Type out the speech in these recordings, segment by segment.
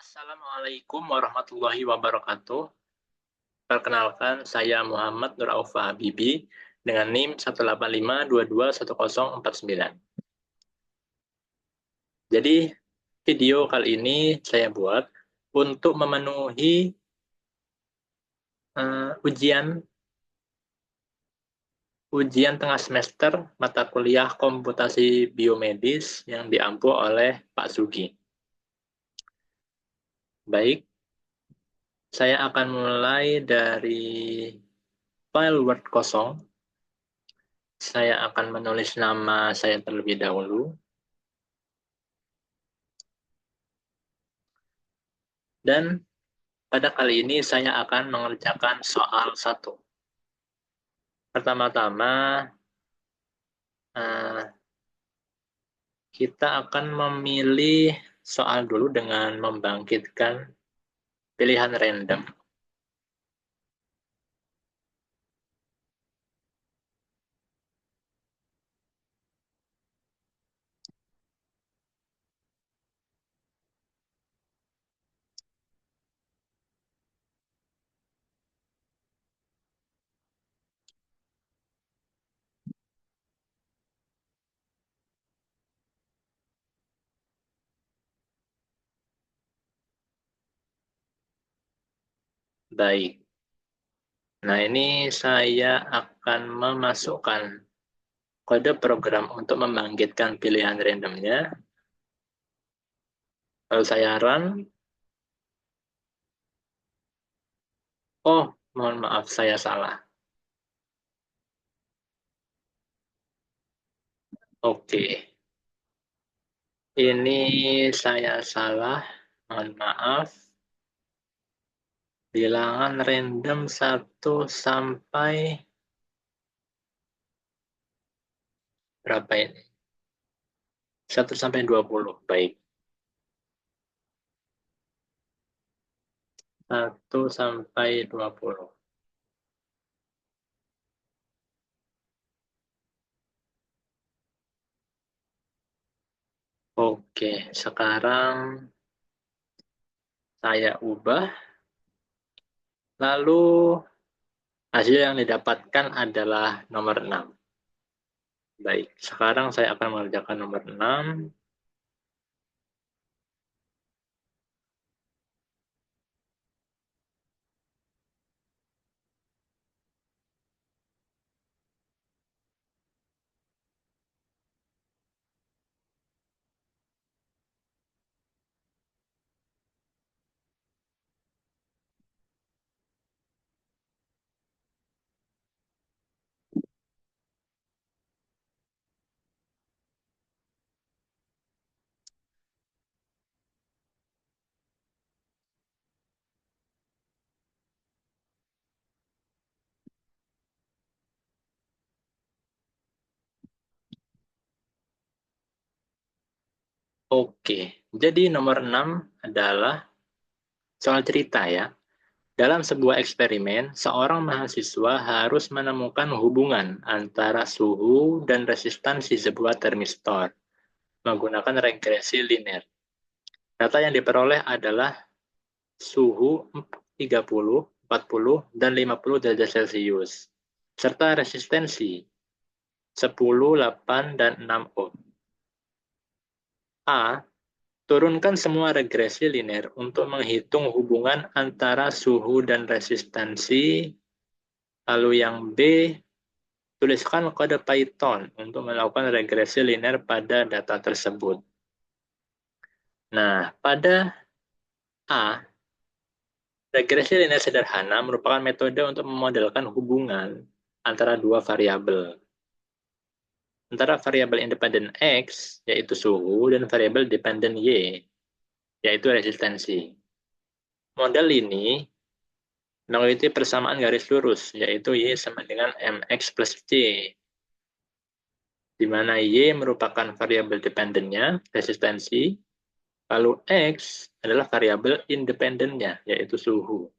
Assalamualaikum warahmatullahi wabarakatuh. Perkenalkan, saya Muhammad Nur Aufa Habibi dengan NIM 185221049. Jadi, video kali ini saya buat untuk memenuhi ujian tengah semester mata kuliah komputasi biomedis yang diampu oleh Pak Sugi. Baik, saya akan mulai dari file Word kosong. Saya akan menulis nama saya terlebih dahulu. Dan pada kali ini saya akan mengerjakan soal 1. Pertama-tama, kita akan memilih soal dulu dengan membangkitkan pilihan random. Baik. Nah, ini saya akan memasukkan kode program untuk membangkitkan pilihan randomnya. Lalu saya run. Oh, mohon maaf, saya salah. Oke. Ini saya salah. Mohon maaf. Bilangan random 1 sampai berapa ini? 1 sampai 20. Baik. 1 sampai 20. Oke, sekarang saya ubah. Lalu hasil yang didapatkan adalah nomor 6. Baik, sekarang saya akan mengerjakan nomor 6. Oke, jadi nomor 6 adalah soal cerita ya. Dalam sebuah eksperimen, seorang mahasiswa harus menemukan hubungan antara suhu dan resistansi sebuah termistor menggunakan regresi linear. Data yang diperoleh adalah suhu 30, 40, dan 50 derajat Celcius, serta resistensi 10, 8, dan 6 ohm. A. Turunkan semua regresi linear untuk menghitung hubungan antara suhu dan resistansi. Lalu yang B, tuliskan kode Python untuk melakukan regresi linear pada data tersebut. Nah, pada A, regresi linear sederhana merupakan metode untuk memodelkan hubungan antara dua variabel. Antara variabel independen X, yaitu suhu, dan variabel dependen Y, yaitu resistensi. Model ini mengikuti persamaan garis lurus, yaitu Y sama dengan MX plus C, di mana Y merupakan variabel dependennya, resistensi, lalu X adalah variabel independennya, yaitu suhu.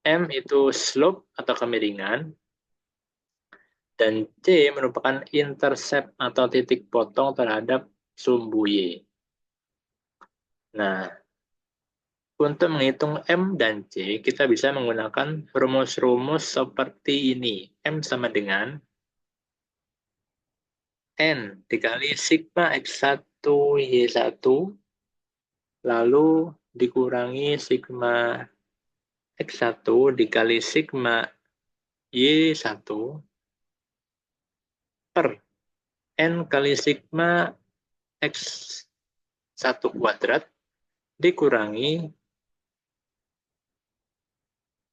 M itu slope atau kemiringan, dan C merupakan intercept atau titik potong terhadap sumbu Y. Nah, Untuk menghitung M dan C, kita bisa menggunakan rumus-rumus seperti ini. M sama dengan N dikali sigma X1 Y1, lalu dikurangi sigma X1 dikali sigma Y1 per N kali sigma X1 kuadrat dikurangi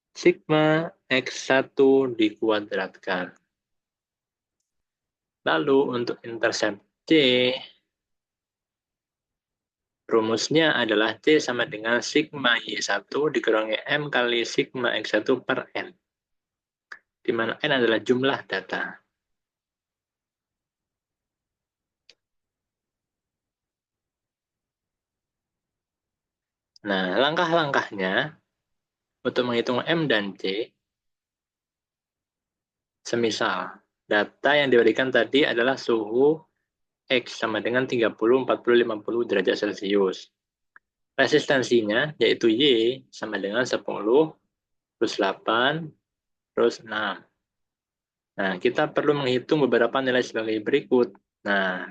sigma X1 dikuadratkan. Lalu untuk intercept C, rumusnya adalah C sama dengan sigma Y1 dikurangi M kali sigma X1 per N, di mana N adalah jumlah data. Nah, langkah-langkahnya untuk menghitung M dan C, semisal data yang diberikan tadi adalah suhu X sama dengan 30, 40, 50 derajat Celcius. Resistensinya yaitu Y sama dengan 10, plus 8, plus 6. Nah, kita perlu menghitung beberapa nilai sebagai berikut. Nah,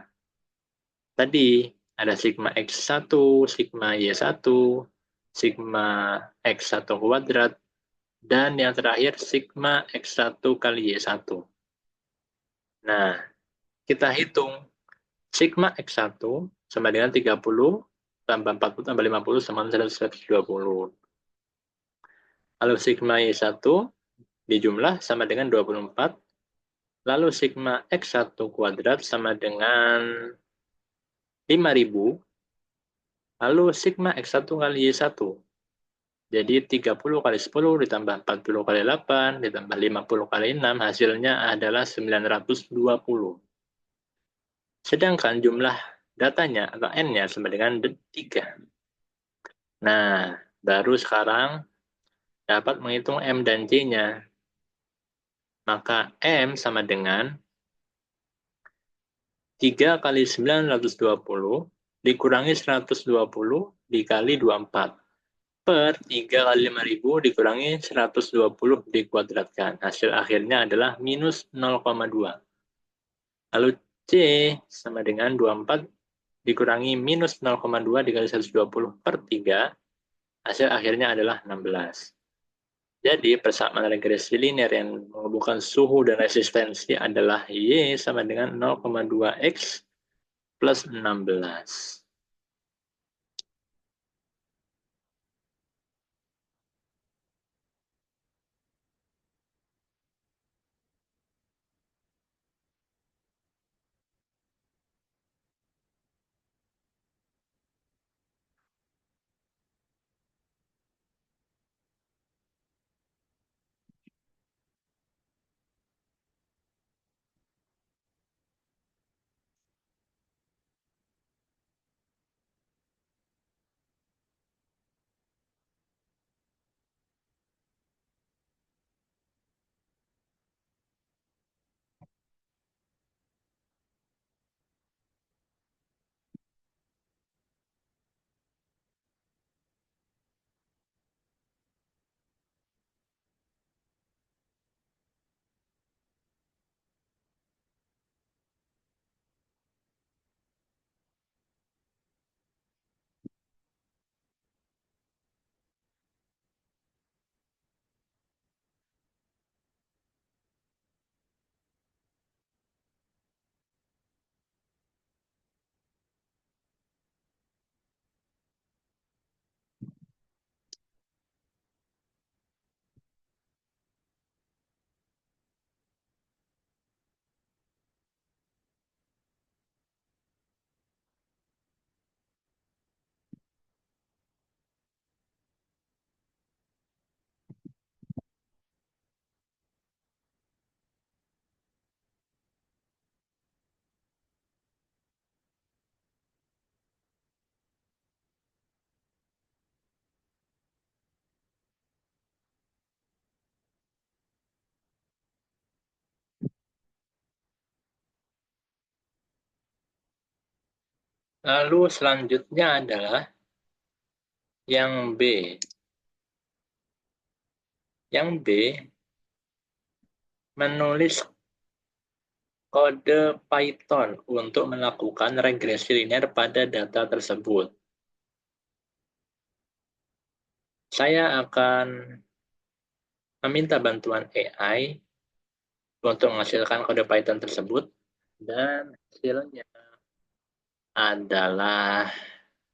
tadi ada sigma X1, sigma Y1, sigma X1 kuadrat, dan yang terakhir sigma X1 kali Y1. Nah, kita hitung sigma X1 sama dengan 30 tambah 40 tambah 50 sama dengan 120. Lalu sigma Y1 dijumlah sama dengan 24. Lalu sigma X1 kuadrat sama dengan 5.000. Lalu sigma X1 kali Y1. Jadi 30 kali 10 ditambah 40 kali 8 ditambah 50 kali 6 hasilnya adalah 920. Sedangkan jumlah datanya atau N-nya sama dengan 3. Nah, baru sekarang dapat menghitung M dan C-nya. Maka M sama dengan 3 kali 920 dikurangi 120 dikali 24 per 3 kali 5.000 dikurangi 120 dikuadratkan. Hasil akhirnya adalah minus 0,2. Lalu C sama dengan 24 dikurangi minus 0,2 dikali 120 per 3. Hasil akhirnya adalah 16. Jadi persamaan regresi linear yang menghubungkan suhu dan resistensi adalah Y sama dengan 0,2X plus 16. Lalu selanjutnya adalah Yang B. Yang B, menulis kode Python untuk melakukan regresi linear pada data tersebut. Saya akan meminta bantuan AI untuk menghasilkan kode Python tersebut, dan hasilnya adalah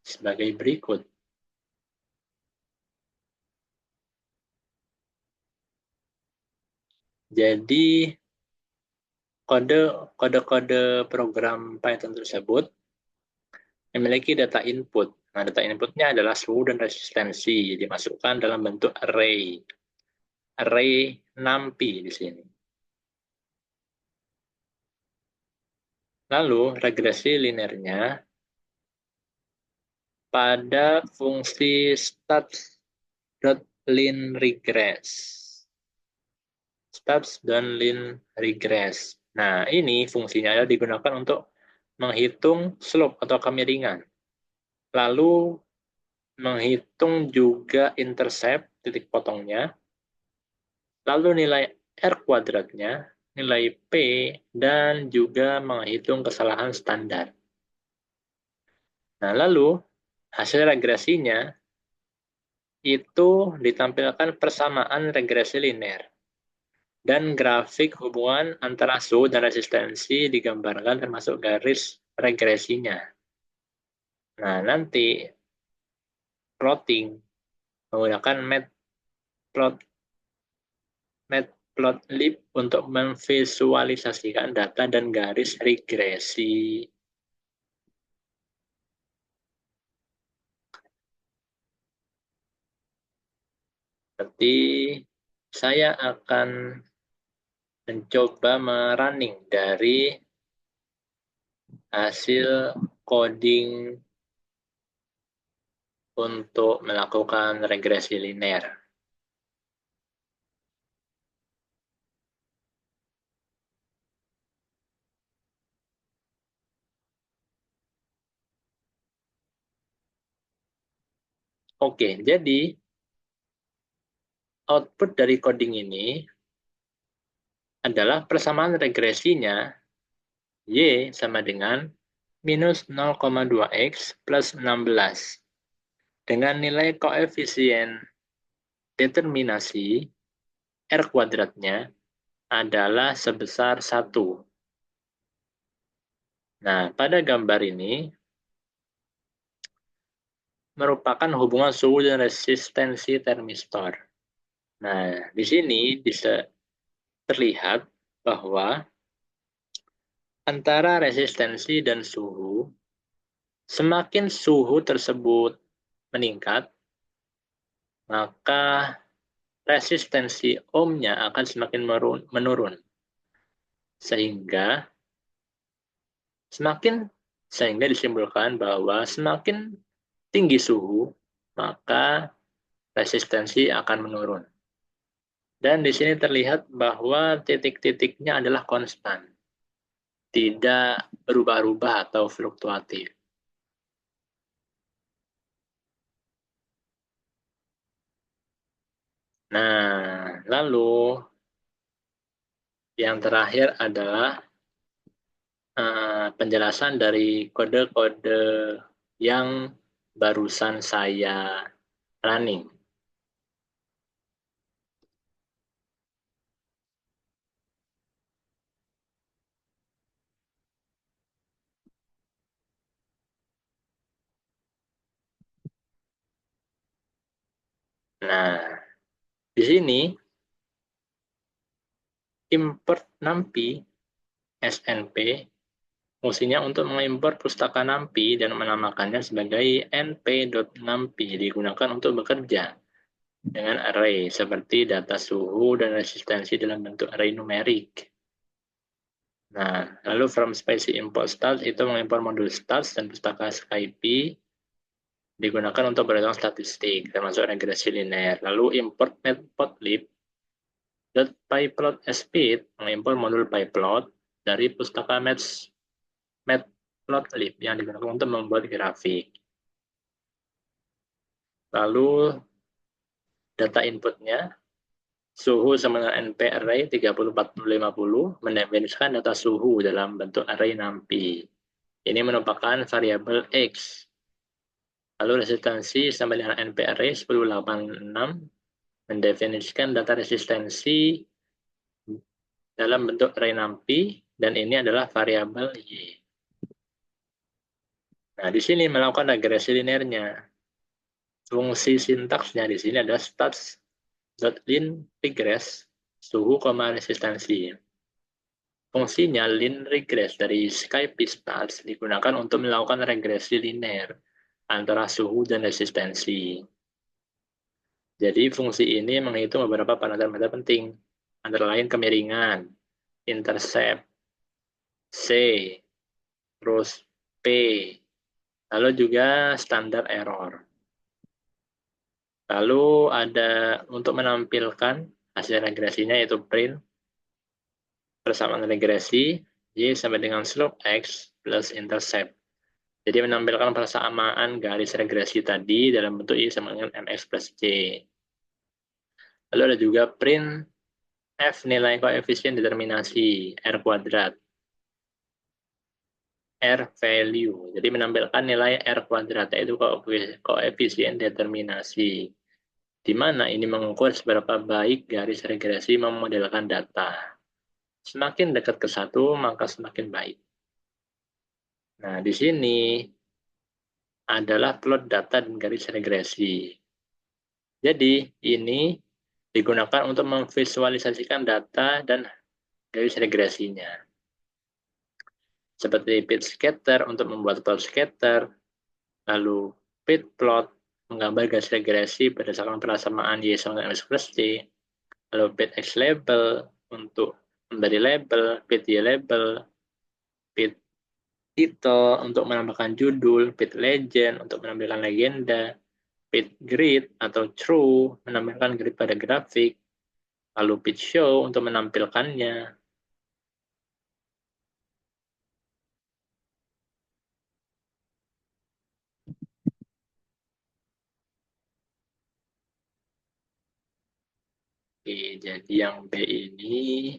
sebagai berikut. Jadi kode-kode program Python tersebut memiliki data input. Nah, data inputnya adalah suhu dan resistensi, dimasukkan dalam bentuk array. Array NumPy di sini. Lalu regresi linearnya pada fungsi stats.linRegress. Stats.linRegress. Nah, ini fungsinya adalah digunakan untuk menghitung slope atau kemiringan. Lalu menghitung juga intercept, titik potongnya. Lalu nilai R kuadratnya, nilai P, dan juga menghitung kesalahan standar. Nah, lalu hasil regresinya itu ditampilkan persamaan regresi linear. Dan grafik hubungan antara suhu dan resistensi digambarkan termasuk garis regresinya. Nah, nanti plotting menggunakan matplotlib untuk memvisualisasikan data dan garis regresi. Berarti saya akan mencoba merunning dari hasil coding untuk melakukan regresi linear. Oke, jadi output dari coding ini adalah persamaan regresinya Y sama dengan minus 0,2X plus 16. Dengan nilai koefisien determinasi R kuadratnya adalah sebesar 1. Nah, pada gambar ini merupakan hubungan suhu dan resistensi termistor. Nah, di sini bisa terlihat bahwa antara resistensi dan suhu, semakin suhu tersebut meningkat, maka resistensi ohmnya akan semakin menurun. Sehingga disimpulkan bahwa semakin tinggi suhu, maka resistensi akan menurun. Dan di sini terlihat bahwa titik-titiknya adalah konstan, tidak berubah-ubah atau fluktuatif. Nah, lalu yang terakhir adalah penjelasan dari kode-kode yang barusan saya running. Nah, di sini import NumPy SNP fungsinya untuk mengimpor pustaka NumPy dan menamakannya sebagai np.numpy, digunakan untuk bekerja dengan array seperti data suhu dan resistensi dalam bentuk array numerik. Nah, lalu from specie import stats itu mengimpor modul stats dan pustaka SkyPy digunakan untuk berhitung statistik termasuk regresi linear. Lalu import matplotlib.pyplot_speed mengimpor modul pyplot dari pustaka matplotlib yang digunakan untuk membuat grafik. Lalu data inputnya, suhu sama dengan NP array 30, 40, 50, mendefinisikan data suhu dalam bentuk array NumPy. Ini merupakan variabel X. Lalu resistansi sama dengan NP array 10, 8, 6, mendefinisikan data resistensi dalam bentuk array NumPy, dan ini adalah variabel Y. Nah, di sini melakukan regresi linearnya. Fungsi sintaksnya di sini adalah stats.lin regress suhu, resistansi. Fungsinya lin regress dari Skype-Stats digunakan untuk melakukan regresi linear antara suhu dan resistensi. Jadi fungsi ini menghitung beberapa parameter penting, antara lain kemiringan, intercept, C, terus P, lalu juga standar error. Lalu ada untuk menampilkan hasil regresinya yaitu print persamaan regresi Y sampai dengan slope X plus intercept. Jadi menampilkan persamaan garis regresi tadi dalam bentuk Y sama dengan MX plus C. Lalu ada juga print F nilai koefisien determinasi R kuadrat. R value. Jadi menampilkan nilai R kuadrat, yaitu koefisien determinasi. Di mana ini mengukur seberapa baik garis regresi memodelkan data. Semakin dekat ke satu, maka semakin baik. Nah, di sini adalah plot data dan garis regresi. Jadi, ini digunakan untuk memvisualisasikan data dan garis regresinya. Seperti pit scatter untuk membuat plot scatter, lalu pit plot menggambar garis regresi berdasarkan persamaan Y sama dengan X plus T, lalu pit X label untuk memberi label, pit Y label, pit title untuk menambahkan judul, pit legend untuk menampilkan legenda, pit grid atau true menampilkan grid pada grafik, lalu pit show untuk menampilkannya. Oke, jadi yang B ini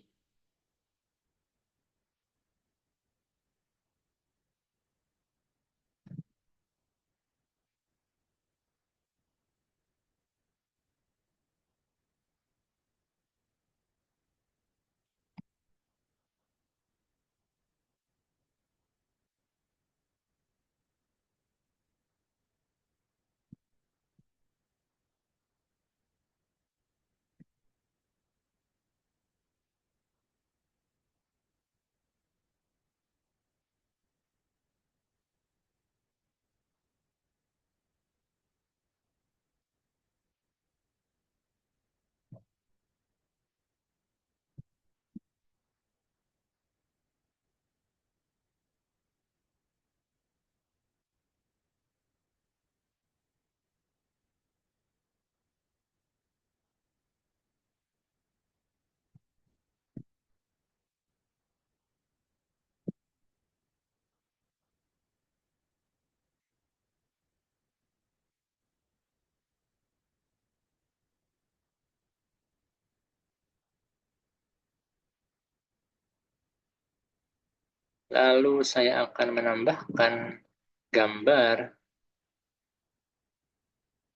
lalu saya akan menambahkan gambar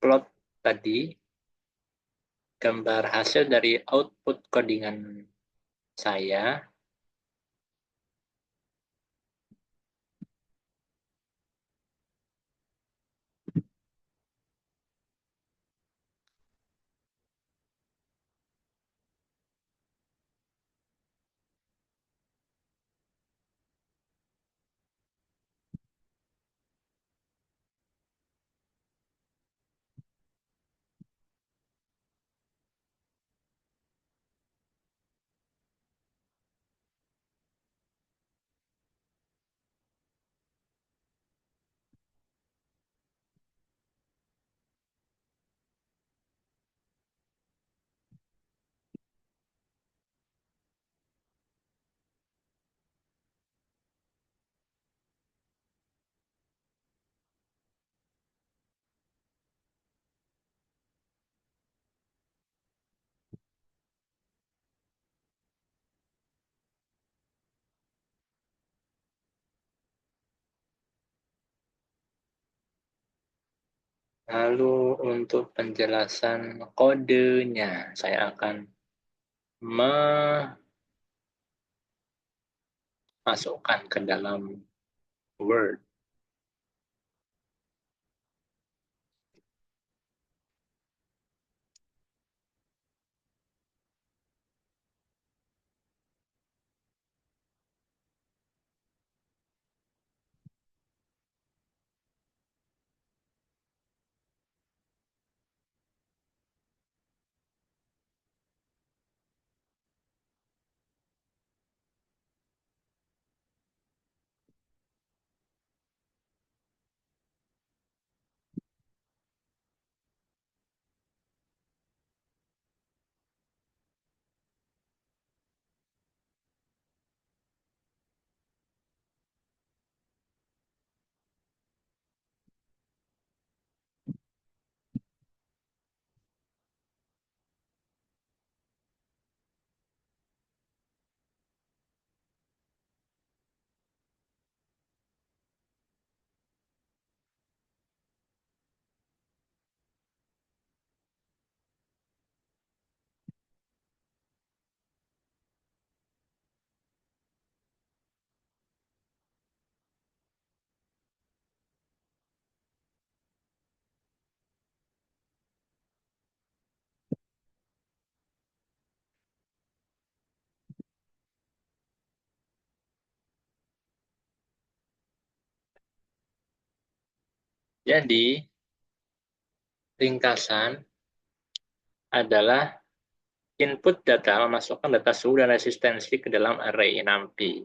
plot tadi, gambar hasil dari output codingan saya. Lalu untuk penjelasan kodenya, saya akan memasukkan ke dalam Word. Jadi, ringkasan adalah input data, memasukkan data suhu dan resistensi ke dalam array NumPy.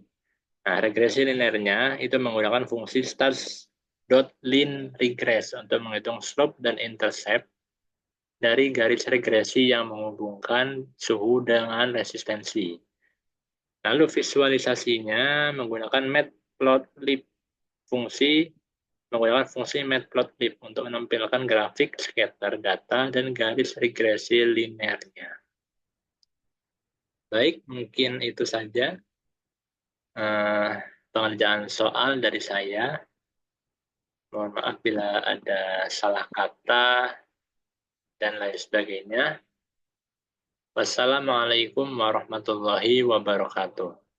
Nah, regresi linearnya itu menggunakan fungsi stars.linRegress untuk menghitung slope dan intercept dari garis regresi yang menghubungkan suhu dengan resistensi. Lalu visualisasinya menggunakan matplotlib, menggunakan fungsi matplotlib untuk menampilkan grafik scatter data dan garis regresi linearnya. Baik, mungkin itu saja pengerjaan soal dari saya. Mohon maaf bila ada salah kata dan lain sebagainya. Wassalamualaikum warahmatullahi wabarakatuh.